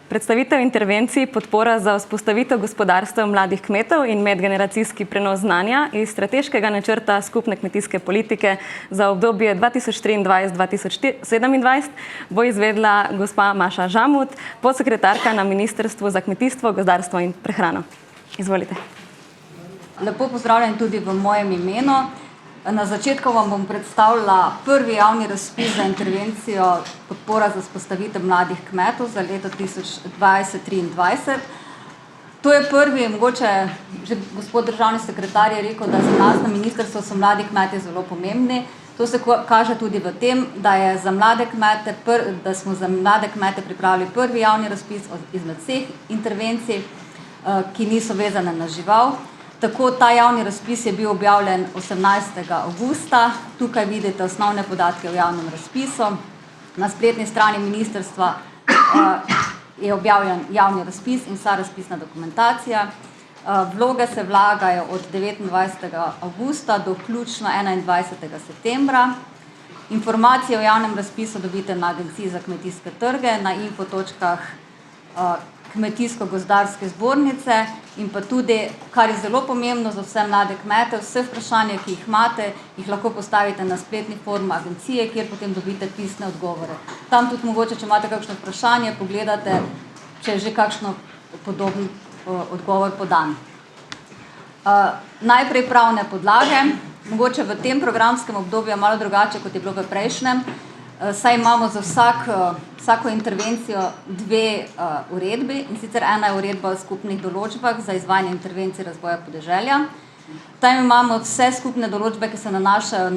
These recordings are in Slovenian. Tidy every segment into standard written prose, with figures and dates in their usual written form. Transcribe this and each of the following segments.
Predstavitev intervencij podpora za vzpostavitev gospodarstva mladih kmetov in medgeneracijski prenos znanja iz strateškega načrta skupne kmetijske politike za obdobje 2023-2027 bo izvedla gospa Maša Žamud, podsekretarka na Ministrstvu za kmetijstvo, gozdarstvo in prehrano. Izvolite. Lepo pozdravljeni tudi v mojem imenu. Na začetku vam bom predstavila prvi javni razpis za intervencijo podpora za vzpostavitev mladih kmetov za leto 2023. To je prvi, mogoče že gospod državni sekretar je rekel, da za nas na ministrstvu so mladi kmetje zelo pomembni. To se kaže tudi v tem, da smo za mlade kmete pripravili prvi javni razpis izmed vseh intervencij, ki niso vezane na žival. Tako ta javni razpis je bil objavljen 18. avgusta. Tukaj vidite osnovne podatke o javnem razpisu. Na spletni strani ministrstva je objavljen javni razpis in vsa razpisna dokumentacija. Vloge se vlagajo od 29. avgusta do vključno 21. septembra. Informacije o javnem razpisu dobite na Agenciji za kmetijske trge, na info.kah Kmetijsko-gozdarske zbornice in pa tudi, kar je zelo pomembno za vse mlade kmete, vse vprašanja, ki jih imate, jih lahko postavite na spletni forum agencije, kjer potem dobite pisne odgovore. Tam tudi mogoče, če imate kakšno vprašanje, pogledate, če je že kakšno podoben odgovor podan. Najprej pravne podlage. Mogoče v tem programskem obdobju malo drugače, kot je bilo v prejšnjem. Saj imamo za vsako intervencijo dve uredbi, in sicer ena je uredba o skupnih določbah za izvajanje intervencij razvoja podeželja. Tam imamo vse skupne določbe, ki se nanašajo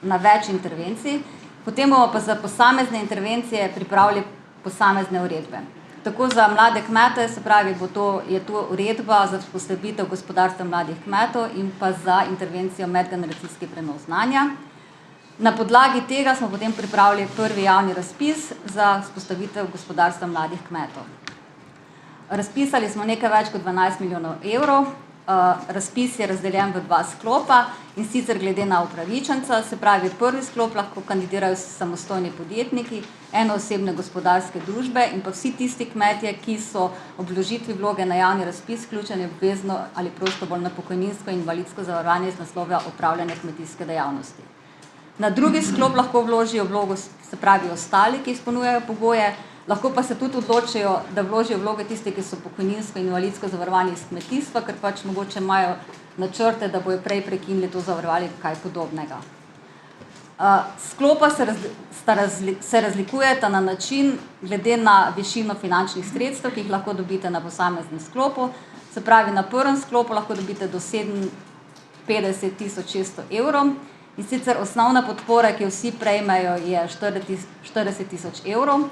na več intervencij, potem bomo pa za posamezne intervencije pripravili posamezne uredbe. Tako za mlade kmete, se pravi, je to uredba za vzpostavitev gospodarstva mladih kmetov in pa za intervencijo medgeneracijski prenos znanja. Na podlagi tega smo potem pripravili prvi javni razpis za vzpostavitev gospodarstva mladih kmetov. Razpisali smo nekaj več kot 12 milijonov evrov. Razpis je razdeljen v dva sklopa, in sicer glede na upravičenca, se pravi, prvi sklop lahko kandidirajo samostojni podjetniki, enoosebne gospodarske družbe in pa vsi tisti kmetje, ki so ob vložitvi vloge na javni razpis vključeni obvezno ali prostovoljno pokojninsko in invalidsko zavarovanje iz naslova opravljanja kmetijske dejavnosti. Na drugi sklop lahko vložijo vlogo, se pravi, ostali, ki izpolnjujejo pogoje, lahko pa se tudi odločijo, da vložijo vloge tisti, ki so pokojninsko in invalidsko zavarovani iz kmetijstva, ker pač mogoče imajo načrte, da bojo prej prekinili to zavarovali kaj podobnega. Sklopa se razlikujeta na način, glede na višino finančnih sredstev, ki jih lahko dobite na posameznem sklopu. Se pravi, na prvem sklopu lahko dobite do 57.600 evrov. In sicer osnovna podpora, ki jo vsi prejmejo, je 40.000 evrov.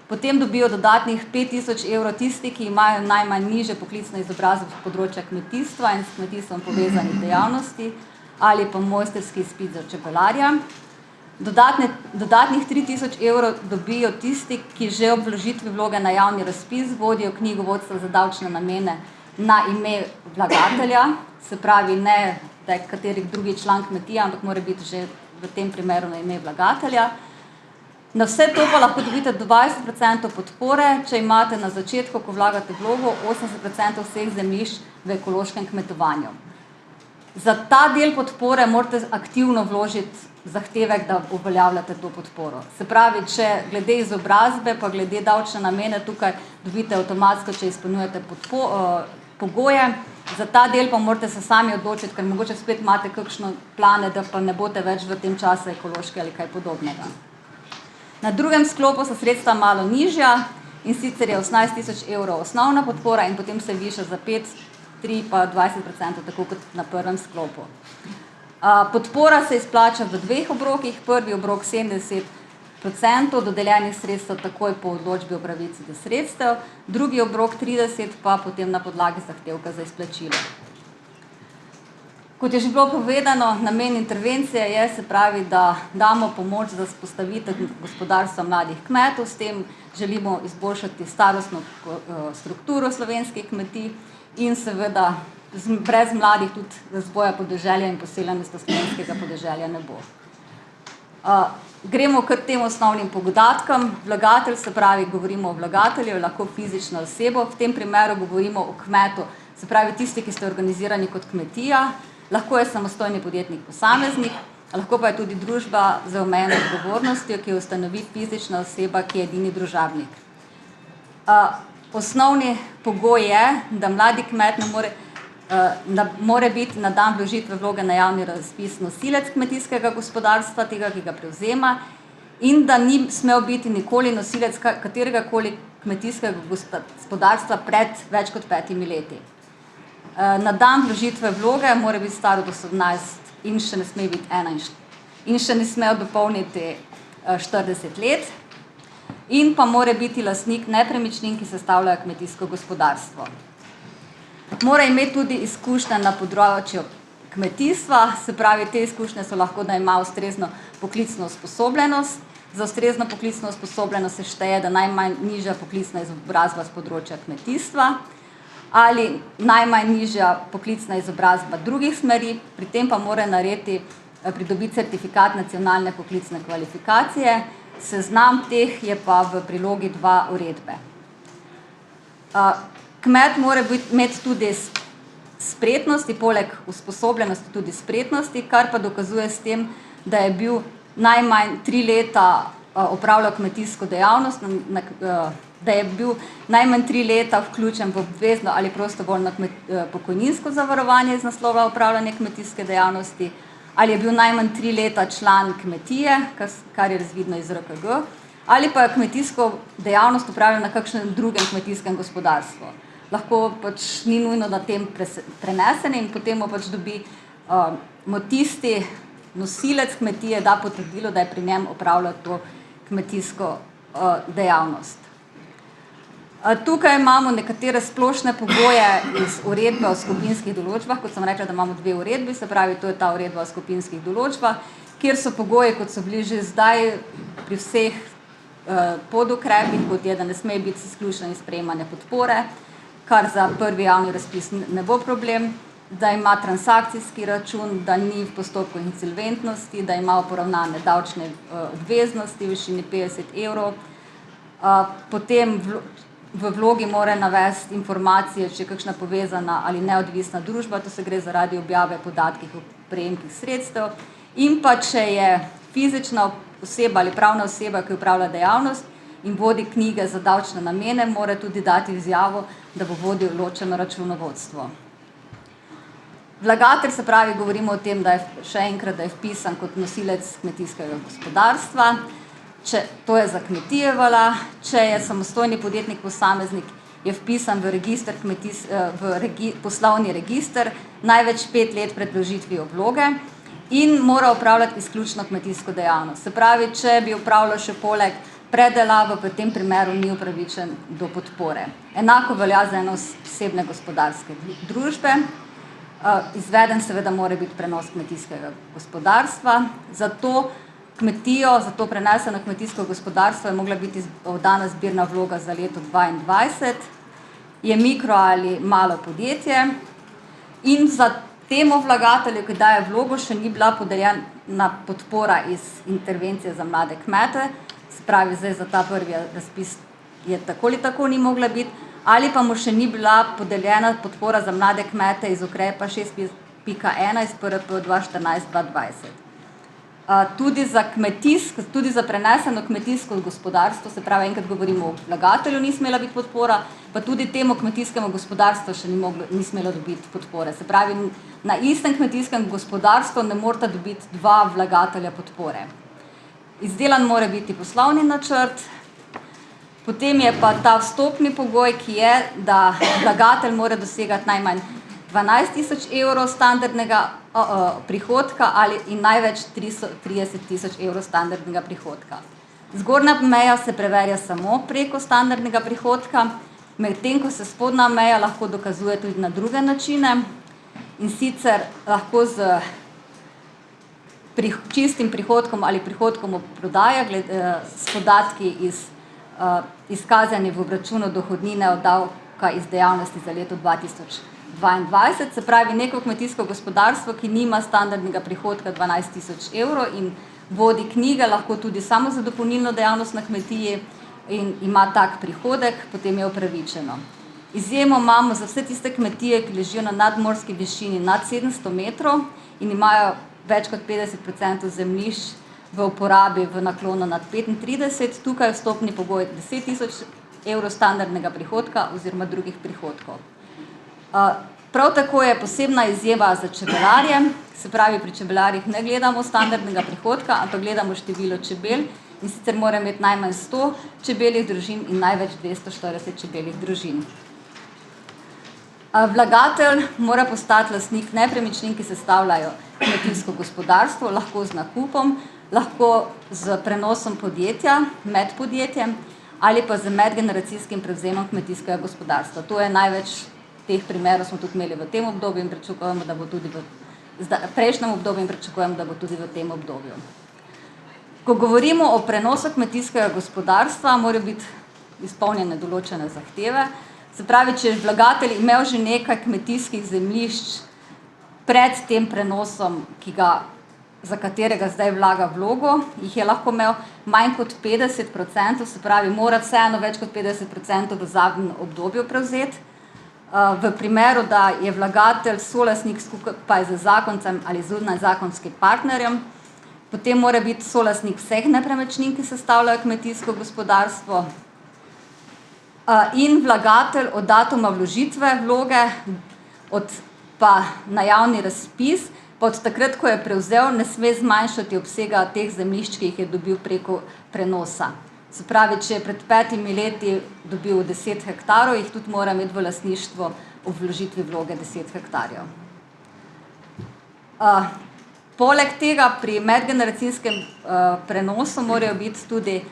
Potem dobijo dodatnih 5.000 evrov tisti, ki imajo najmanj nižje poklicno izobrazbo z področja kmetijstva in s kmetijstvom povezanih dejavnosti ali pa mojstrski izpit za čebelarja. Dodatnih 3.000 evrov dobijo tisti, ki že ob vložitvi vloge na javni razpis vodijo knjigovodstvo za davčne namene na ime vlagatelja, se pravi, ne da je katerih drugi član kmetije, ampak mora biti že v tem primeru na ime vlagatelja. Na vse to pa lahko dobite 20% podpore, če imate na začetku, ko vlagate vlogo, 80% vseh zemljišč v ekološkem kmetovanju. Za ta del podpore morate aktivno vložiti zahtevek, da uveljavljate to podporo. Se pravi, če glede izobrazbe pa glede davčne namene tukaj dobite avtomatsko, če izpolnjujete pogoje. Za ta del pa morate se sami odločiti, ker mogoče spet imate kakšno plane, da pa ne boste več v tem času ekološki ali kaj podobnega. Na drugem sklopu so sredstva malo nižja, in sicer je 18.000 evrov osnovna podpora in potem se viša za 5, 3 pa 20%, tako kot na prvem sklopu. Podpora se izplača v dveh obrokih. Prvi obrok 70% dodeljenih sredstev takoj po odločbi o pravici do sredstev, drugi obrok 30% pa potem na podlagi zahtevka za izplačilo. Kot je že bilo povedano, namen intervencije je, se pravi, da damo pomoč za vzpostavitev gospodarstva mladih kmetov, s tem želimo izboljšati starostno strukturo slovenskih kmetij in seveda brez mladih tudi razvoja podeželja in poseljenosti slovenskega podeželja ne bo. Gremo k tem osnovnim podatkom. Vlagatelj, se pravi, govorimo o vlagatelju, lahko fizično osebo, v tem primeru govorimo o kmetu, se pravi tisti, ki ste organizirani kot kmetija, lahko je samostojni podjetnik posameznik, lahko pa je tudi družba z omejeno odgovornostjo, ki jo ustanovi fizična oseba, ki je edini družabnik. Osnovni pogoj je, da mladi kmet mora biti na dan vložitve vloge na javni razpis nosilec kmetijskega gospodarstva, tega, ki ga prevzema, in da ni smel biti nikoli nosilec kateregakoli kmetijskega gospodarstva pred več kot 5 leti. Na dan vložitve vloge mora biti star od 18 in še ne sme biti 21 in še ne sme dopolniti 40 let in pa mora biti lastnik nepremičnin, ki sestavljajo kmetijsko gospodarstvo. Mora imeti tudi izkušnje na področju kmetijstva, se pravi, te izkušnje so lahko, da ima ustrezno poklicno usposobljenost. Za ustrezno poklicno usposobljenost se šteje, da najmanj nižja poklicna izobrazba z področja kmetijstva ali najmanj nižja poklicna izobrazba drugih smeri, pri tem pa mora pridobiti certifikat nacionalne poklicne kvalifikacije. Seznam teh je pa v prilogi 2 uredbe. Kmet mora imeti tudi spretnosti, poleg usposobljenosti tudi spretnosti, kar pa dokazuje s tem, da je bil najmanj 3 leta opravljal kmetijsko dejavnost, da je bil najmanj 3 leta vključen v obvezno ali prostovoljno pokojninsko zavarovanje iz naslova opravljanja kmetijske dejavnosti, ali je bil najmanj 3 leta član kmetije, kar je razvidno iz RKG, ali pa je kmetijsko dejavnost opravljal na kakšnem drugem kmetijskem gospodarstvu. Lahko pač ni nujno na tem prenesene in potem dobi tisti nosilec kmetije, da potrdilo, da je pri njem opravljal to kmetijsko dejavnost. Tukaj imamo nekatere splošne pogoje iz uredbe o skupinskih določbah, kot sem rekla, da imamo 2 uredbi, se pravi, to je ta uredba o skupinskih določbah, kjer so pogoji, kot so bili že zdaj pri vseh podukrepih, kot je, da ne sme biti izključen iz sprejemanja podpore, kar za prvi javni razpis ne bo problem, da ima transakcijski račun, da ni v postopku insolventnosti, da ima poravnane davčne obveznosti v višini 50 evrov, potem v vlogi mora navesti informacije, če je kakšna povezana ali neodvisna družba, to se gre zaradi objave podatkih o prejemkih sredstev, in pa če je fizična oseba ali pravna oseba, ki upravlja dejavnost in vodi knjige za davčne namene, mora tudi dati izjavo, da bo vodil ločeno računovodstvo. Vlagatelj, se pravi, govorimo o tem, da je še enkrat, da je vpisan kot nosilec kmetijskega gospodarstva, to je za kmetije velja, če je samostojni podjetnik posameznik, je vpisan v poslovni register največ 5 let pred vložitvijo vloge in mora opravljati izključno kmetijsko dejavnost. Se pravi, če bi opravljal še poleg predelavo, v tem primeru ni upravičen do podpore. Enako velja za enoosebne gospodarske družbe. Izveden seveda mora biti prenos kmetijskega gospodarstva, zato preneseno kmetijsko gospodarstvo je mogla biti oddana zbirna vloga za leto 2022, je mikro ali malo podjetje in za temu vlagatelju, ki daje vlogo, še ni bila podeljena podpora iz intervencije za mlade kmete, se pravi, zdaj za ta prvi razpis je tako ali tako ni mogla biti, ali pa mu še ni bila podeljena podpora za mlade kmete iz ukrepa 6.1 iz PRP 2014-2020. Tudi za preneseno kmetijsko gospodarstvo, se pravi, enkrat govorimo o vlagatelju, ni smela biti podpora, pa tudi temu kmetijskemu gospodarstvu še ni smelo dobiti podpore. Se pravi, na istem kmetijskem gospodarstvu ne morata dobiti 2 vlagatelja podpore. Izdelan mora biti poslovni načrt, potem je pa ta vstopni pogoj, ki je, da vlagatelj mora dosegati najmanj 12.000 evrov standardnega prihodka in največ 330.000 evrov standardnega prihodka. Zgornja meja se preverja samo preko standardnega prihodka, medtem ko se spodnja meja lahko dokazuje tudi na druge načine, in sicer lahko z čistim prihodkom ali prihodkom od prodaje, s podatki izkazani v obračunu dohodnine od davka iz dejavnosti za leto 2022, se pravi neko kmetijsko gospodarstvo, ki nima standardnega prihodka 12.000 evrov in vodi knjige, lahko tudi samo za dopolnilno dejavnost na kmetiji in ima tak prihodek, potem je upravičeno. Izjemo imamo za vse tiste kmetije, ki ležijo na nadmorski višini nad 700 metrov in imajo več kot 50% zemljišč v uporabi v naklonu nad 35, tukaj je vstopni pogoj 10 000 evrov standardnega prihodka oziroma drugih prihodkov. Prav tako je posebna izjema za čebelarje, se pravi, pri čebelarjih ne gledamo standardnega prihodka, ampak gledamo število čebel in sicer mora imeti najmanj 100 čebeljih družin in največ 240 čebeljih družin. Vlagatelj mora postati lastnik nepremičnin, ki sestavljajo kmetijsko gospodarstvo, lahko z nakupom, lahko z prenosom podjetja med podjetjem ali pa z medgeneracijskim prevzemom kmetijskega gospodarstva. To je največ teh primerov smo tudi imeli v tem obdobju in pričakujemo, da bo tudi v prejšnjem obdobju in pričakujemo, da bo tudi v tem obdobju. Ko govorimo o prenosu kmetijskega gospodarstva, morajo biti izpolnjene določene zahteve. Se pravi, če je vlagatelj imel že nekaj kmetijskih zemljišč pred tem prenosom, za katerega zdaj vlaga vlogo, jih je lahko imel manj kot 50%, se pravi, mora vseeno več kot 50% v zadnjem obdobju prevzeti. V primeru, da je vlagatelj solastnik skupaj z zakoncem ali zunajzakonskim partnerjem, potem mora biti solastnik vseh nepremičnin, ki sestavljajo kmetijsko gospodarstvo, in vlagatelj od datuma vložitve vloge, pa na javni razpis, pa od takrat, ko je prevzel, ne sme zmanjšati obsega teh zemljišč, ki jih je dobil preko prenosa. Se pravi, če je pred 5 leti dobil 10 hektarov, jih tudi mora imeti v lastništvo ob vložitvi vloge 10 hektarjev. Poleg tega pri medgeneracijskem prenosu morajo biti tudi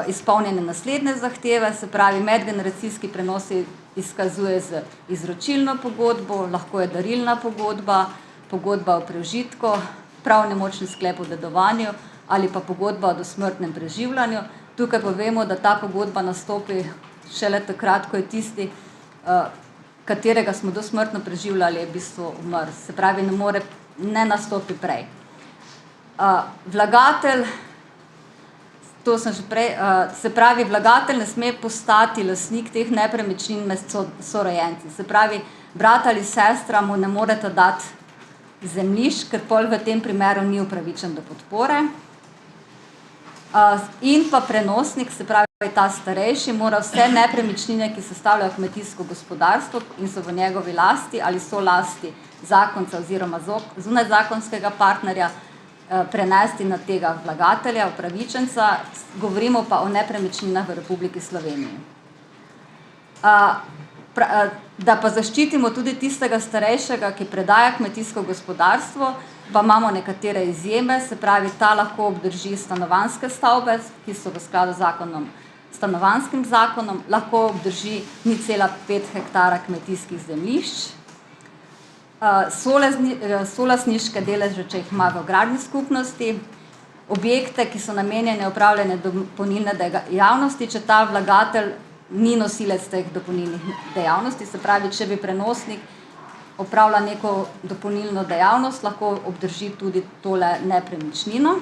izpolnjene naslednje zahteve, se pravi, medgeneracijski prenos izkazuje z izročilno pogodbo, lahko je darilna pogodba, pogodba o preužitku, pravnomočni sklep o dedovanju ali pa pogodba o dosmrtnem preživljanju. Tukaj povemo, da ta pogodba nastopi šele takrat, ko je tisti, katerega smo dosmrtno preživljali, je v bistvu umrl. Se pravi, ne nastopi prej. Vlagatelj, to sem že prej, se pravi, vlagatelj ne sme postati lastnik teh nepremičnin med sorojenci. Se pravi, brat ali sestra mu ne moreta dati zemljišč, ker pol v tem primeru ni upravičen do podpore. In pa prenosnik, se pravi, ta starejši, mora vse nepremičnine, ki sestavljajo kmetijsko gospodarstvo in so v njegovi lasti ali so lasti zakonca oziroma zunajzakonskega partnerja, prenesti na tega vlagatelja, upravičenca, govorimo pa o nepremičninah v Republiki Sloveniji. Da pa zaščitimo tudi tistega starejšega, ki predaja kmetijsko gospodarstvo, pa imamo nekatere izjeme, se pravi, ta lahko obdrži stanovanjske stavbe, ki so v skladu z stanovanjskim zakonom, lahko obdrži 0,5 hektara kmetijskih zemljišč, solastniške deleže, če jih ima v agrarni skupnosti, objekte, ki so namenjene opravljanje dopolnilne dejavnosti, če ta vlagatelj ni nosilec teh dopolnilnih dejavnosti, se pravi, če bi prenosnik opravlja neko dopolnilno dejavnost, lahko obdrži tudi tole nepremičnino.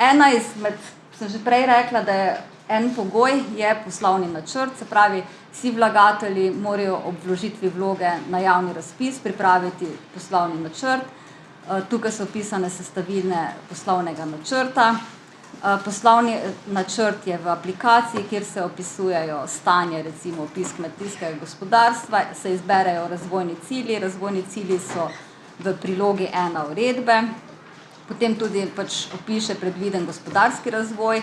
Ena izmed, sem že prej rekla, da je en pogoj je poslovni načrt, se pravi, vsi vlagatelji morajo ob vložitvi vloge na javni razpis pripraviti poslovni načrt. Tukaj so opisane sestavine poslovnega načrta. Poslovni načrt je v aplikaciji, kjer se opisujejo stanje, recimo opis kmetijskega gospodarstva, se izberejo razvojni cilji. Razvojni cilji so v prilogi 1 uredbe. Potem tudi opiše predviden gospodarski razvoj,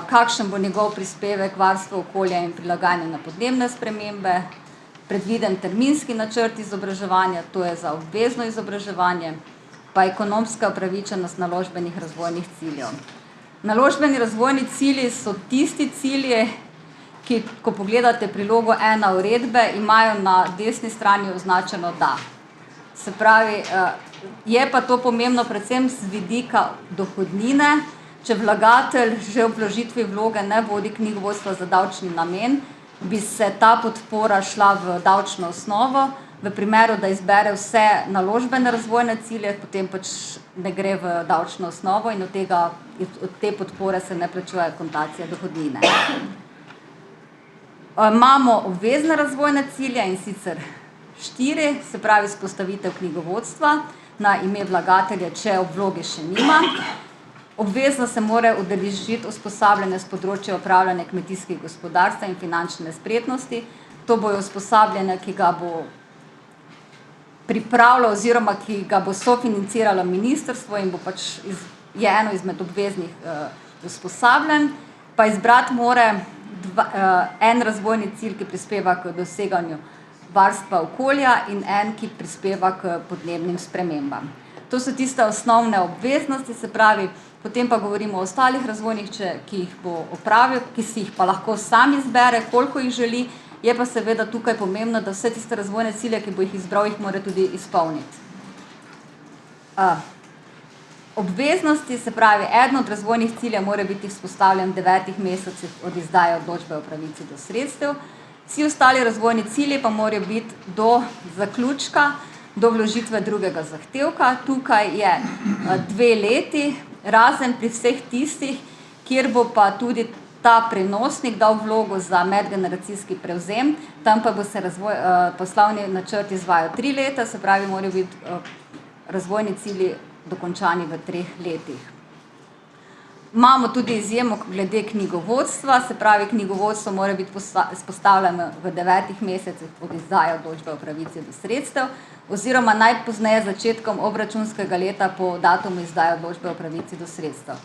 kakšen bo njegov prispevek varstva okolja in prilagajanja na podnebne spremembe, predviden terminski načrt izobraževanja, to je za obvezno izobraževanje, pa ekonomska upravičenost naložbenih razvojnih ciljev. Naložbeni razvojni cilji so tisti cilji, ki, ko pogledate prilogo 1 uredbe, imajo na desni strani označeno da. Se pravi, je pa to pomembno predvsem z vidika dohodnine. Če vlagatelj že ob vložitvi vloge ne vodi knjigovodstva za davčni namen, bi se ta podpora šla v davčno osnovo, V primeru, da izbere vse naložbene razvojne cilje, potem pač ne gre v davčno osnovo in od te podpore se ne plačuje akontacija dohodnine. Imamo obvezne razvojne cilje, in sicer 4, se pravi vzpostavitev knjigovodstva na ime vlagatelja, če ob vlogi še nima. Obvezno se mora udeležiti usposabljanje z področja upravljanja kmetijskih gospodarstva in finančne spretnosti. To bojo usposabljanje, ki ga bo pripravilo oziroma ki ga bo sofinanciralo ministrstvo in bo pač je eno izmed obveznih usposabljanj. Pa izbrati mora en razvojni cilj, ki prispeva k doseganju varstva okolja in en, ki prispeva k podnebnim spremembam. To so tiste osnovne obveznosti, se pravi, potem pa govorimo o ostalih razvojnih, ki jih bo opravil, ki si jih pa lahko sam izbere, koliko jih želi. Je pa seveda tukaj pomembno, da vse tiste razvojne cilje, ki bo jih izbral, jih mora tudi izpolniti. Obveznosti, se pravi, eden od razvojnih ciljev mora biti vzpostavljen v 9 mesecih od izdaje odločbe o pravici do sredstev. Vsi ostali razvojni cilji pa morajo biti do zaključka, do vložitve drugega zahtevka. Tukaj je 2 leti, razen pri vseh tistih, kjer bo pa tudi ta prenosnik dal vlogo za medgeneracijski prevzem, tam pa bo se poslovni načrt izvajal 3 leta, se pravi, morajo biti razvojni cilji dokončani v 3 letih. Imamo tudi izjemo glede knjigovodstva, se pravi, knjigovodstvo mora biti vzpostavljeno v 9 mesecih od izdaje odločbe o pravici do sredstev oziroma najpozneje začetkom obračunskega leta po datumu izdaje odločbe o pravici do sredstev.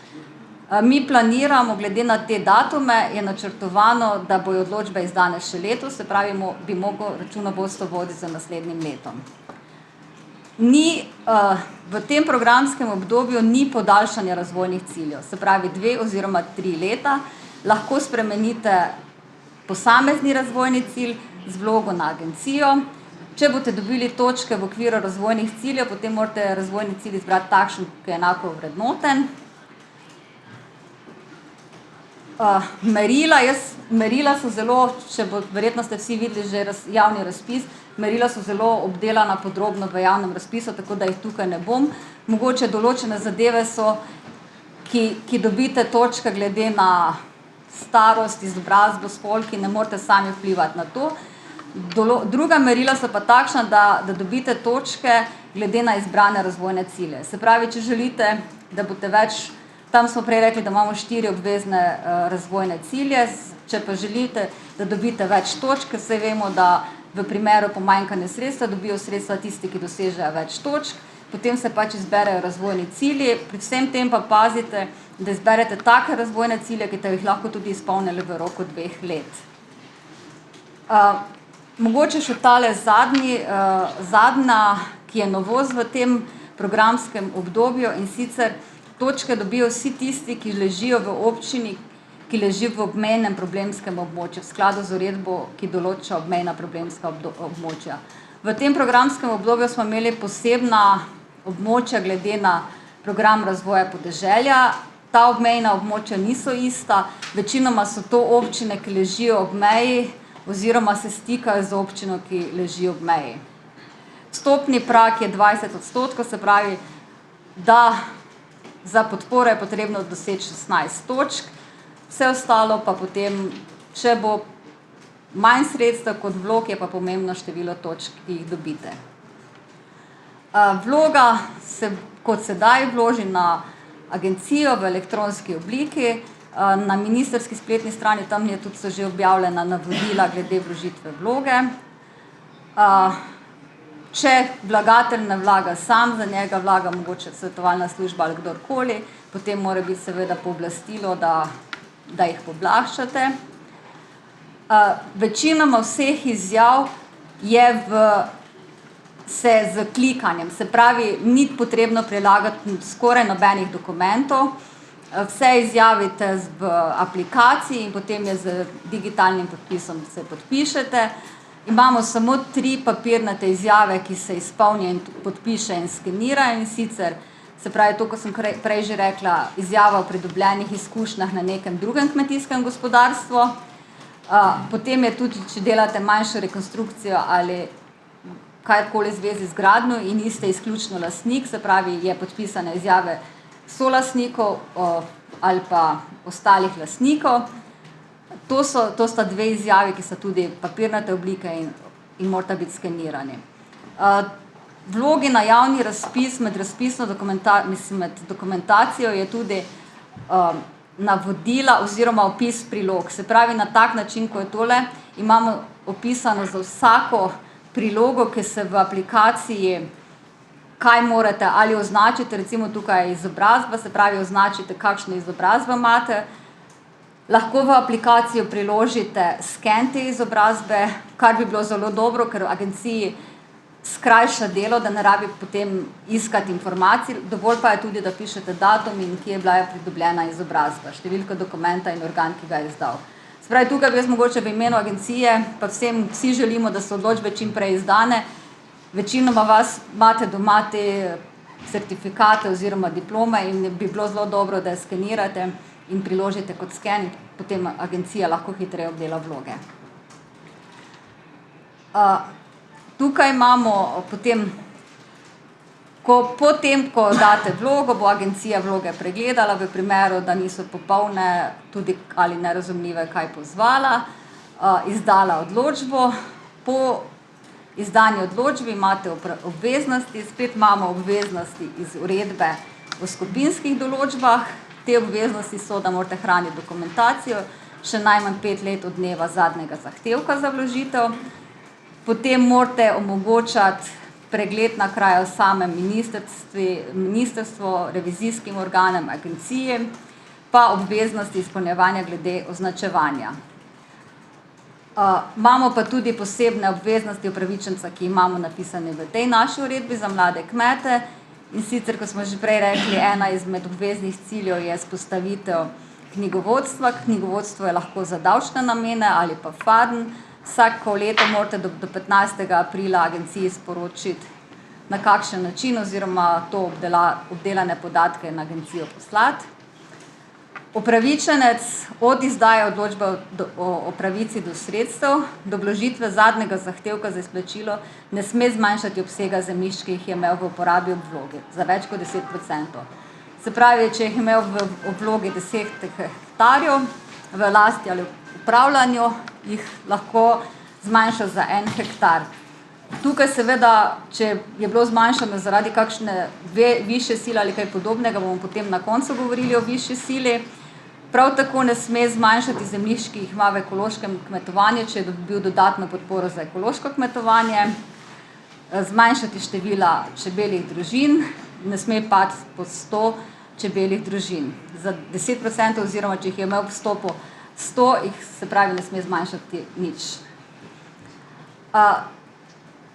Mi planiramo, glede na te datume, je načrtovano, da bojo odločbe izdane še letos, se pravi, bi mogel računovodstvo voditi za naslednjim letom. V tem programskem obdobju ni podaljšanja razvojnih ciljev, se pravi 2 oziroma 3 leta, lahko spremenite posamezni razvojni cilj z vlogo na agencijo. Če boste dobili točke v okviru razvojnih ciljev, potem morate razvojni cilj izbrati takšen, ki je enako vrednoten. Merila so zelo, verjetno ste vsi videli že javni razpis, merila so zelo obdelana podrobno v javnem razpisu, tako da jih tukaj ne bom. Mogoče določene zadeve so, ki dobite točke glede na starost, izobrazbo, spol, ki ne morete sami vplivati na to. Druga merila so pa takšna, da dobite točke glede na izbrane razvojne cilje. Se pravi, če želite, da boste več, tam smo prej rekli, da imamo 4 obvezne razvojne cilje, če pa želite, da dobite več točk, saj vemo, da v primeru pomanjkanja sredstva dobijo sredstva tisti, ki dosežejo več točk, potem se pač izberejo razvojni cilji, pri vsem tem pa pazite, da izberete take razvojne cilje, ki jih lahko tudi izpolnili v roku 2 let. Mogoče še tale zadnja, ki je novost v tem programskem obdobju, in sicer točke dobijo vsi tisti, ki ležijo v občini, ki leži v obmejnem problemskem območju, v skladu z uredbo, ki določa obmejna problemska območja. V tem programskem obdobju smo imeli posebna območja glede na program razvoja podeželja. Ta obmejna območja niso ista, večinoma so to občine, ki ležijo ob meji oziroma se stikajo z občino, ki leži ob meji. Vstopni prag je 20%, se pravi, da za podporo je potrebno doseči 16 točk, vse ostalo pa potem, če bo manj sredstev kot vlog, je pa pomembno število točk, ki jih dobite. Vloga se kot sedaj vloži na agencijo v elektronski obliki, na ministrski spletni strani, tam so že objavljena navodila glede vložitve vloge. Če vlagatelj ne vlaga sam, za njega vlaga mogoče svetovalna služba ali kdorkoli, potem mora biti seveda pooblastilo, da jih pooblaščate. Večinoma vseh izjav je se z klikanjem, se pravi, ni potrebno prilagati skoraj nobenih dokumentov, vse izjavite v aplikaciji in potem je z digitalnim podpisom se podpišete. Imamo samo 3 papirnate izjave, ki se izpolnijo in podpiše in skenira, in sicer, se pravi, to, ko sem prej že rekla, izjava o pridobljenih izkušnjah na nekem drugem kmetijskem gospodarstvu. Potem je tudi, če delate manjšo rekonstrukcijo ali karkoli v zvezi z gradnjo in niste izključno lastnik, se pravi, je podpisane izjave solastnikov ali pa ostalih lastnikov. To sta dve izjavi, ki so tudi papirnate oblike in morata biti skenirani. Vlogi na javni razpis med dokumentacijo je tudi navodila oziroma opis prilog. Se pravi, na tak način, ko je tole, imamo opisano za vsako prilogo, ki se v aplikaciji, kaj morate ali označite, recimo tukaj izobrazba, se pravi, označite, kakšno izobrazbo imate. Lahko v aplikacijo priložite sken te izobrazbe, kar bi bilo zelo dobro, ker v agenciji skrajša delo, da ne rabi potem iskati informacij, dovolj pa je tudi, da pišete datum in kje je bila pridobljena izobrazba, številka dokumenta in organ, ki ga je izdal. Se pravi, tukaj bi jaz mogoče v imenu agencije, pa vsi želimo, da so odločbe čim prej izdane, večinoma vas imate doma te certifikate oziroma diplome in bi bilo zelo dobro, da je skenirate in priložite kot sken in potem agencija lahko hitreje obdela vloge. Tukaj imamo potem, potem, ko date vlogo, bo agencija vloge pregledala, v primeru, da niso popolne, tudi ali nerazumljive, kaj pozvala, izdala odločbo. Po izdanju odločbi imate obveznosti, spet imamo obveznosti iz uredbe o skupinskih določbah. Te obveznosti so, da morate hraniti dokumentacijo še najmanj 5 let od dneva zadnjega zahtevka za vložitev. Potem morate omogočati pregled na kraju samem ministrstvu, revizijskim organom, agenciji, pa obveznosti izpolnjevanja glede označevanja. Imamo pa tudi posebne obveznosti upravičenca, ki imamo napisane v tej naši uredbi za mlade kmete. In sicer, kot smo že prej rekli, ena izmed obveznih ciljev je vzpostavitev knjigovodstva. Knjigovodstvo je lahko za davčne namene ali pa FADN. Vsako leto morate do 15. aprila agenciji sporočiti, na kakšen način oziroma to obdelane podatke na agencijo poslati. Upravičenec od izdaje odločbe o pravici do sredstev do vložitve zadnjega zahtevka za izplačilo ne sme zmanjšati obsega zemljišč, ki jih je imel v uporabi ob vlogi, za več kot 10%. Se pravi, če jih imel v vlogi 10 hektarjev, v lasti ali upravljanju, jih lahko zmanjša za 1 hektar. Tukaj seveda, če je bilo zmanjšano zaradi kakšne višje sile ali kaj podobnega, bomo potem na koncu govorili o višji sili. Prav tako ne sme zmanjšati zemljišč, ki jih ima v ekološkem kmetovanju, če je dobil dodatno podporo za ekološko kmetovanje. Zmanjšati števila čebeljih družin, ne sme pasti pod 100 čebeljih družin. Za 10% oziroma, če jih je imel v vstopu 100, jih se pravi, ne sme zmanjšati nič. Za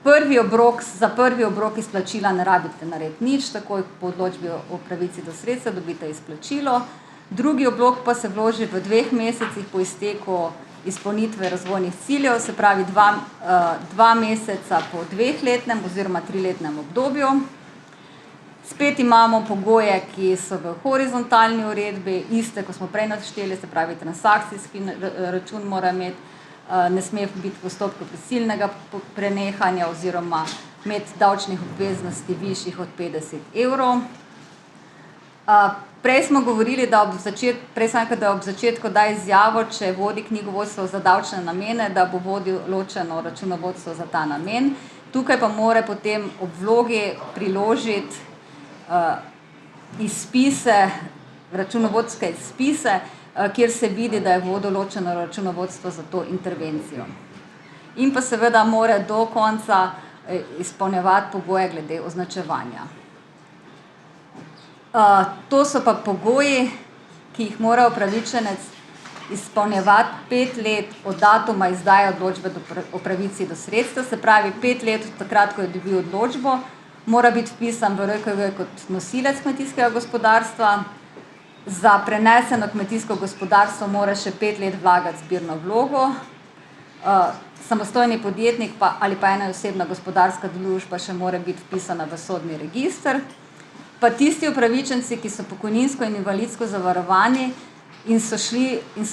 prvi obrok izplačila ne rabite narediti nič, takoj po odločbi o pravici do sredstev dobite izplačilo. Drugi obrok pa se vloži v 2 mesecih po izteku izpolnitve razvojnih ciljev, se pravi 2 meseca po 2-letnem oziroma 3-letnem obdobju. Spet imamo pogoje, ki so v horizontalni uredbi, iste, ko smo prej našteli, se pravi transakcijski račun mora imeti, ne sme biti v postopku prisilnega prenehanja oziroma imeti davčnih obveznosti višjih od 50 evrov. Prej smo govorili, da ob začetku da izjavo, če vodi knjigovodstvo za davčne namene, da bo vodil ločeno računovodstvo za ta namen. Tukaj pa mora potem ob vlogi priložiti izpise, računovodske izpise, kjer se vidi, da je vodil ločeno računovodstvo za to intervencijo. In pa seveda mora do konca izpolnjevati pogoje glede označevanja. To so pa pogoji, ki jih mora upravičenec izpolnjevati 5 let od datuma izdaje odločbe o pravici do sredstev, se pravi 5 let od takrat, ko je dobil odločbo, mora biti vpisan v RKG kot nosilec kmetijskega gospodarstva. Za preneseno kmetijsko gospodarstvo mora še 5 let vlagati zbirno vlogo. Samostojni podjetnik ali pa ena osebna gospodarska družba še mora biti vpisana v sodni register. Pa tisti upravičenci, ki so pokojninsko in invalidsko zavarovani in so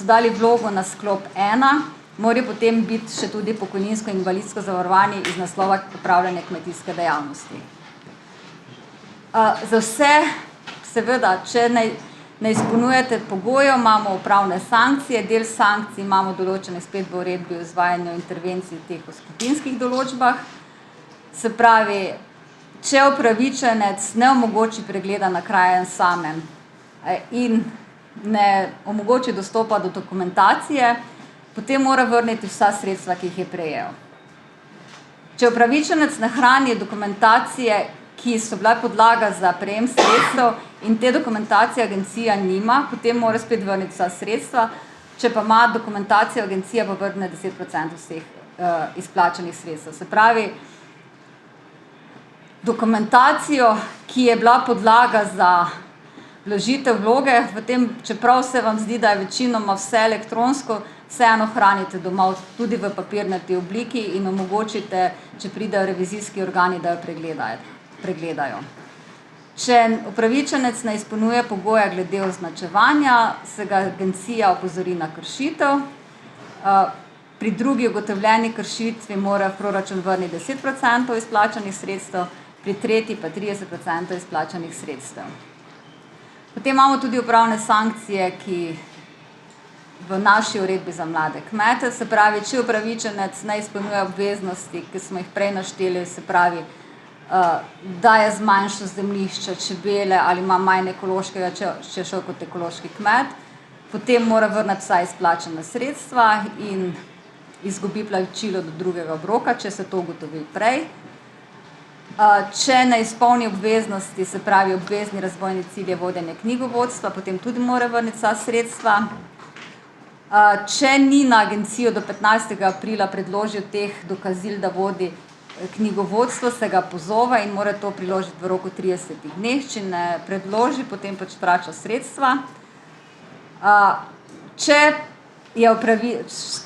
dali vlogo na sklop 1, morajo potem biti še tudi pokojninsko in invalidsko zavarovanje iz naslova upravljanja kmetijske dejavnosti. Za vse, seveda, če ne izpolnjujete pogojev, imamo upravne sankcije, del sankcij imamo določene spet v uredbi o izvajanju intervencij teh v skupinskih določbah. Se pravi, če upravičenec ne omogoči pregleda na krajem samem in ne omogoči dostopa do dokumentacije, potem mora vrniti vsa sredstva, ki jih je prejel. Če upravičenec ne hrani dokumentacije, ki so bila podlaga za prejem sredstev in te dokumentacije agencija nima, potem mora spet vrniti vsa sredstva, če pa ima dokumentacijo agencija, pa vrne 10% vseh izplačanih sredstev. Se pravi, dokumentacijo, ki je bila podlaga za vložitev vloge, v tem, čeprav se vam zdi, da je večinoma vse elektronsko, vseeno hranite doma tudi v papirnati obliki in omogočite, če pridejo revizijski organi, da jo pregledajo. Če upravičenec ne izpolnjuje pogoja glede označevanja, se ga agencija opozori na kršitev. Pri drugi ugotovljeni kršitvi mora v proračun vrniti 10% izplačanih sredstev, pri tretji pa 30% izplačanih sredstev. Potem imamo tudi upravne sankcije, ki v naši uredbi za mlade kmete, se pravi, če upravičenec ne izpolnjuje obveznosti, ki smo jih prej našteli, se pravi, da je zmanjšal zemljišče, čebele ali ima manj ekološkega, če je šel kot ekološki kmet, potem mora vrniti vsa izplačana sredstva in izgubi plačilo do drugega obroka, če se to ugotovi prej. Če ne izpolni obveznosti, se pravi obvezni razvojni cilj je vodenje knjigovodstva, potem tudi mora vrniti vsa sredstva. Če ni na agencijo do 15. aprila predložil teh dokazil, da vodi knjigovodstvo, se ga pozove in mora to priložiti v roku 30 dneh. Če ne predloži, potem pač vrača sredstva. Če je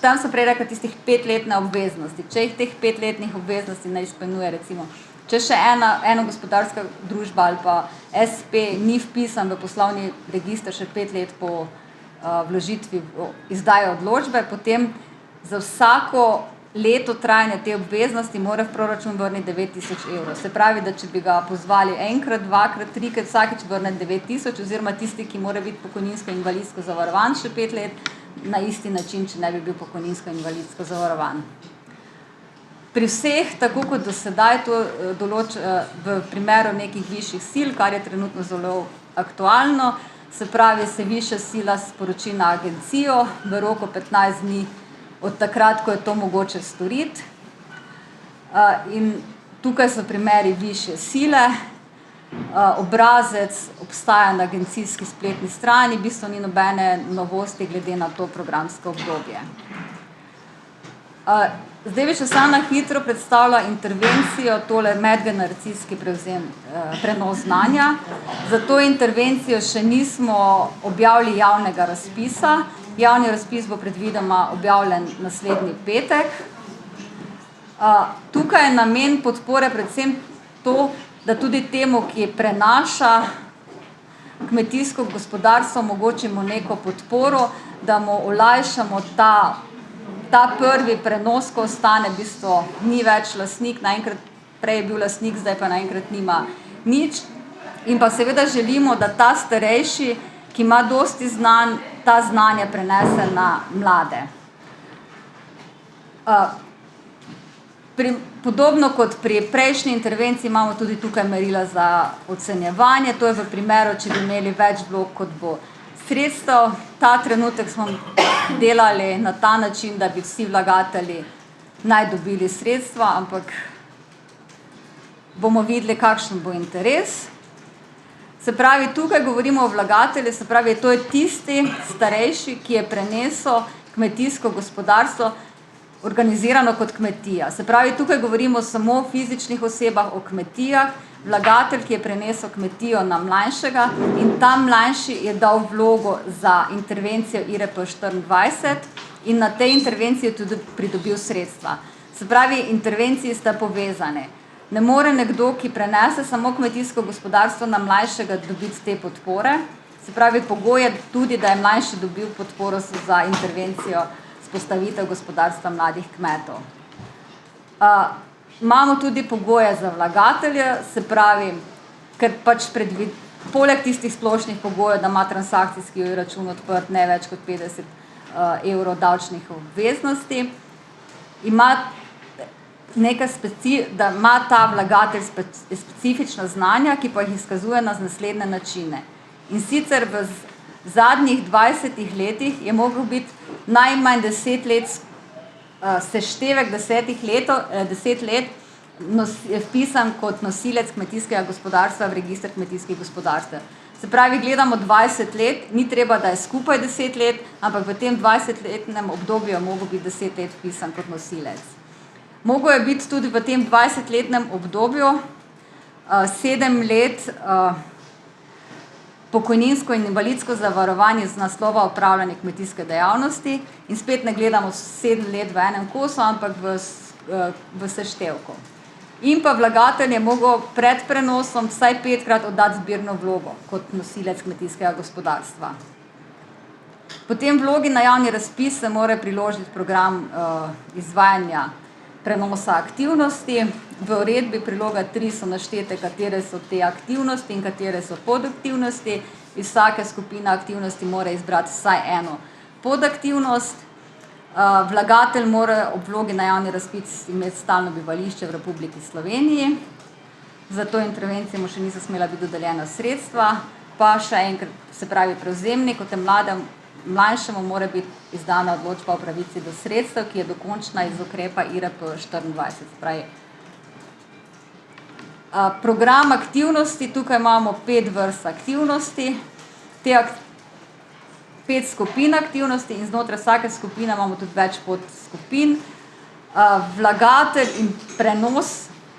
tam so prej rekli tistih 5-letne obveznosti. Če jih teh 5-letnih obveznosti ne izpolnjuje, recimo, če še ena gospodarska družba ali pa SP ni vpisan v poslovni register še 5 let po vložitvi izdaje odločbe, potem za vsako leto trajanja te obveznosti mora v proračun vrniti 9.000 evrov. Se pravi, da če bi ga pozvali enkrat, dvakrat, trikrat, vsakič vrne 9.000, oziroma tisti, ki mora biti pokojninsko in invalidsko zavarovan še 5 let, na isti način, če ne bi bil pokojninsko in invalidsko zavarovan. Pri vseh, tako kot do sedaj, to v primeru nekih višjih sil, kar je trenutno zelo aktualno, se pravi, se višja sila sporoči na agencijo v roku 15 dni od takrat, ko je to mogoče storiti. In tukaj so primeri višje sile. Obrazec obstaja na agencijski spletni strani, v bistvu ni nobene novosti glede na to programsko obdobje. Zdaj bi še samo na hitro predstavila intervencijo, tole medgeneracijski prenos znanja. Za to intervencijo še nismo objavili javnega razpisa. Javni razpis bo predvidoma objavljen naslednji petek. Tukaj je namen podpore predvsem to, da tudi temu, ki prenaša kmetijsko gospodarstvo, omogočimo neko podporo, da mu olajšamo ta prvi prenos, ko ostane v bistvu ni več lastnik, naenkrat prej je bil lastnik, zdaj pa naenkrat nima nič. In pa seveda želimo, da ta starejši, ki ima dosti znanj, ta znanja prenese na mlade. Podobno kot pri prejšnji intervenciji imamo tudi tukaj merila za ocenjevanje. To je v primeru, če bi imeli več vlog, kot bo sredstev. Ta trenutek smo delali na ta način, da bi vsi vlagatelji naj dobili sredstva, ampak bomo videli, kakšen bo interes. Se pravi, tukaj govorimo o vlagatelju, se pravi, to je tisti starejši, ki je prenesel kmetijsko gospodarstvo organizirano kot kmetija. Se pravi, tukaj govorimo samo o fizičnih osebah, o kmetijah, vlagatelj, ki je prenesel kmetijo na mlajšega in ta mlajši je dal vlogo za intervencijo IRP24 in na tej intervenciji tudi pridobil sredstva. Se pravi, intervenciji sta povezane. Ne more nekdo, ki prenese samo kmetijsko gospodarstvo na mlajšega, dobiti te podpore. Se pravi, pogoj je tudi, da je mlajši dobil podporo za intervencijo s vzpostavitev gospodarstva mladih kmetov. Imamo tudi pogoje za vlagatelje, se pravi, ker pač poleg tistih splošnih pogojev, da ima transakcijski račun odprt ne več kot 50 evrov davčnih obveznosti, da ima ta vlagatelj specifična znanja, ki pa jih izkazuje na naslednje načine. In sicer v zadnjih 20 letih je mogel biti najmanj 10 let seštevek 10 let je vpisan kot nosilec kmetijskega gospodarstva v register kmetijskih gospodarstev. Se pravi, gledamo 20 let, ni treba, da je skupaj 10 let, ampak v tem 20-letnem obdobju je mogel biti 10 let vpisan kot nosilec. Mogel je biti tudi v tem 20-letnem obdobju 7 let pokojninsko in invalidsko zavarovanje z naslova opravljanja kmetijske dejavnosti in spet ne gledamo 7 let v enem kosu, ampak v seštevku. In pa vlagatelj je mogel pred prenosom vsaj 5-krat oddati zbirno vlogo kot nosilec kmetijskega gospodarstva. Po tem vlogi na javni razpis se mora priložiti program izvajanja prenosa aktivnosti. V uredbi priloga 3 so naštete, katere so te aktivnosti in katere so podaktivnosti. Iz vsake skupine aktivnosti mora izbrati vsaj eno podaktivnost. Vlagatelj mora ob vlogi na javni razpis imeti stalno bivališče v Republiki Sloveniji. Za to intervencijo mu še niso smela biti dodeljena sredstva. Pa še enkrat, se pravi prevzemnik, kot je mlajšemu mora biti izdana odločba o pravici do sredstev, ki je dokončna iz ukrepa IRP 24. Program aktivnosti, tukaj imamo 5 vrst aktivnosti, 5 skupin aktivnosti in znotraj vsake skupine imamo tudi več podskupin. Vlagatelj in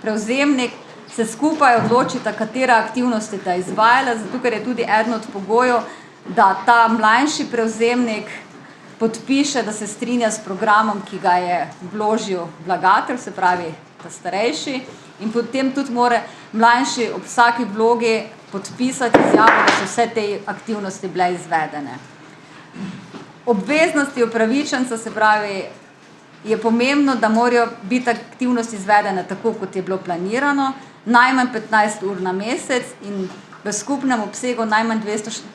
prevzemnik se skupaj odločita, katera aktivnosti ta izvajala, zato ker je tudi eden od pogojev, da ta mlajši prevzemnik podpiše, da se strinja s programom, ki ga je vložil vlagatelj, se pravi ta starejši, in potem tudi mora mlajši ob vsaki vlogi podpisati izjavo, da so vse te aktivnosti bile izvedene. Obveznosti upravičenca, se pravi, je pomembno, da morajo biti aktivnosti izvedene tako, kot je bilo planirano, najmanj 15 ur na mesec in v skupnem obsegu najmanj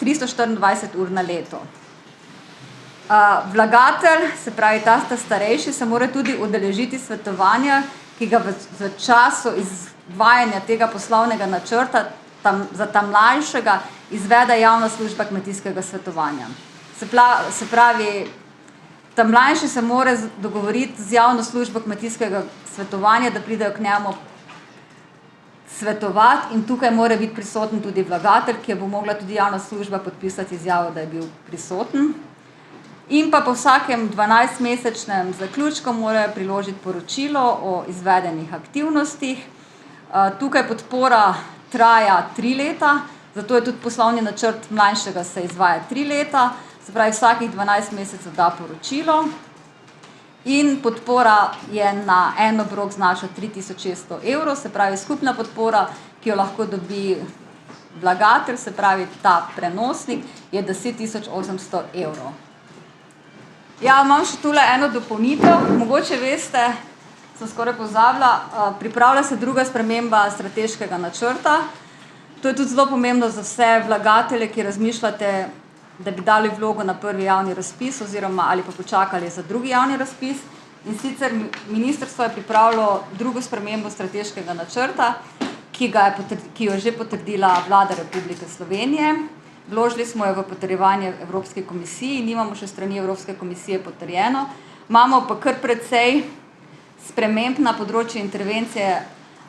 324 ur na leto. Vlagatelj, se pravi ta starejši, se mora tudi udeležiti svetovanja, ki ga v času izvajanja tega poslovnega načrta za ta mlajšega izvede javna služba kmetijskega svetovanja. Se pravi, ta mlajši se mora dogovoriti z javno službo kmetijskega svetovanja, da pridejo k njemu svetovati in tukaj mora biti prisoten tudi vlagatelj, ki bo mogla tudi javna služba podpisati izjavo, da je bil prisoten. In pa po vsakem 12-mesečnem zaključku morajo priložiti poročilo o izvedenih aktivnostih. Tukaj podpora traja 3 leta, zato je tudi poslovni načrt mlajšega se izvaja 3 leta, se pravi vsakih 12 mesecev da poročilo. In podpora je na en obrok znaša 3600 evrov, se pravi skupna podpora, ki jo lahko dobi vlagatelj, se pravi ta prenosnik, je 10.800 evrov. Ja, imam še tule eno dopolnitev, mogoče veste, sem skoraj pozabila, pripravlja se druga sprememba strateškega načrta. To je tudi zelo pomembno za vse vlagatelje, ki razmišljate, da bi dali vlogo na prvi javni razpis oziroma ali pa počakali za drugi javni razpis. In sicer ministrstvo je pripravilo drugo spremembo strateškega načrta, ki jo je že potrdila Vlada Republike Slovenije. Vložili smo jo v potrjevanje Evropske komisiji, nimamo še strani Evropske komisije potrjeno. Imamo pa kar precej sprememb na področju intervencije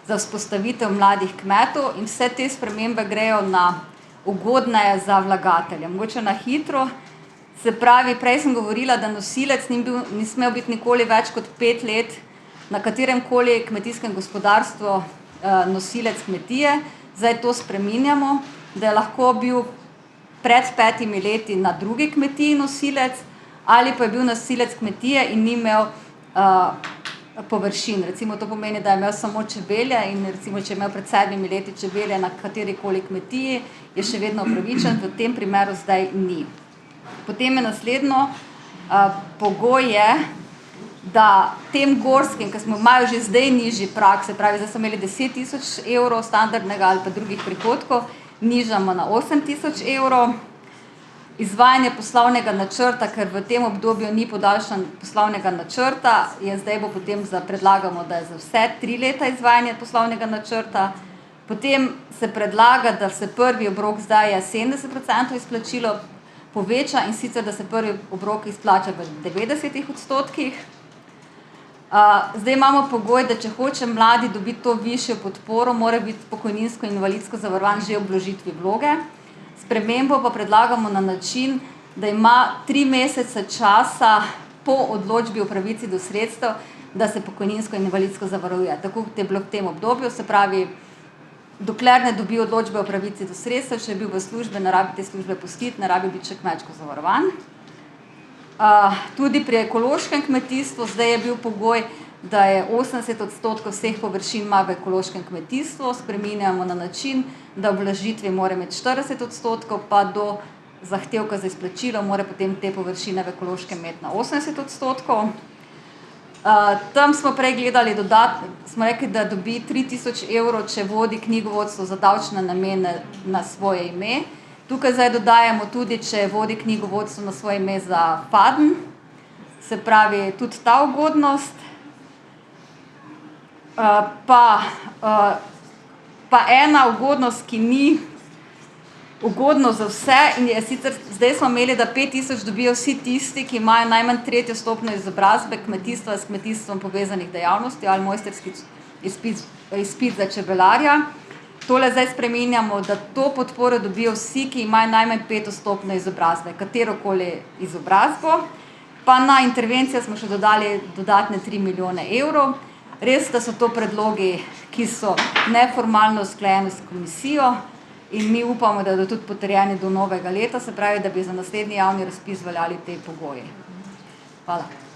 za vzpostavitev mladih kmetov in vse te spremembe grejo na ugodneje za vlagatelje. Mogoče na hitro, se pravi, prej sem govorila, da nosilec ni smel biti nikoli več kot 5 let na katerem koli kmetijskem gospodarstvu nosilec kmetije. Zdaj to spreminjamo, da je lahko bil pred 5 leti na drugi kmetiji nosilec ali pa je bil nosilec kmetije in ni imel površin. Recimo to pomeni, da je imel samo čebelje in recimo, če je imel pred 7 leti čebelje na katerikoli kmetiji, je še vedno upravičen, v tem primeru zdaj ni. Potem je naslednjo Pogoj je, da tem gorskim, ki imajo že zdaj nižji prag, se pravi, zdaj so imeli 10 000 evrov standardnega ali pa drugih prihodkov, nižamo na 8 000 evrov. Izvajanje poslovnega načrta, ker v tem obdobju ni podaljšan poslovnega načrta, je zdaj bo potem predlagamo, da je za vse 3 leta izvajanje poslovnega načrta. Potem se predlaga, da se prvi obrok zdaj je 70% izplačilo poveča in sicer, da se prvi obrok izplača v 90%. Zdaj imamo pogoj, da če hoče mladi dobiti to višjo podporo, mora biti pokojninsko in invalidsko zavarovan že ob vložitvi vloge. Spremembo pa predlagamo na način, da ima 3 mesece časa po odločbi o pravici do sredstev, da se pokojninsko in invalidsko zavaruje. Tako kot je bilo v tem obdobju, se pravi, dokler ne dobi odločbe o pravici do sredstev, če je bil v službe, ne rabi te službe pustiti, ne rabi biti še kmečko zavarovan. Tudi pri ekološkem kmetijstvu zdaj je bil pogoj, da je 80% vseh površin ima v ekološkem kmetijstvu, spreminjamo na način, da v vložitvi mora imeti 40%, pa do zahtevka za izplačilo mora potem te površine v ekološkem imeti na 80%. Tam smo prej gledali smo rekli, da dobi 3000 evrov, če vodi knjigovodstvo za davčne namene na svoje ime. Tukaj zdaj dodajamo tudi, če vodi knjigovodstvo na svoje ime za FADN, se pravi tudi ta ugodnost. Pa ena ugodnost, ki ni ugodno za vse, in je sicer, zdaj smo imeli, da 5000 dobijo vsi tisti, ki imajo najmanj 3. stopnjo izobrazbe kmetijstva s kmetijstvom povezanih dejavnosti ali mojstrski izpit za čebelarja. Tole zdaj spreminjamo, da to podporo dobijo vsi, ki imajo najmanj 5. stopnjo izobrazbe, katerokoli izobrazbo. Pa na intervencijo smo še dodali dodatne 3 milijone evrov. Res, da so to predlogi, ki so neformalno usklajeni s komisijo in mi upamo, da bodo tudi potrjeni do novega leta, se pravi, da bi za naslednji javni razpis veljali te pogoji. Hvala.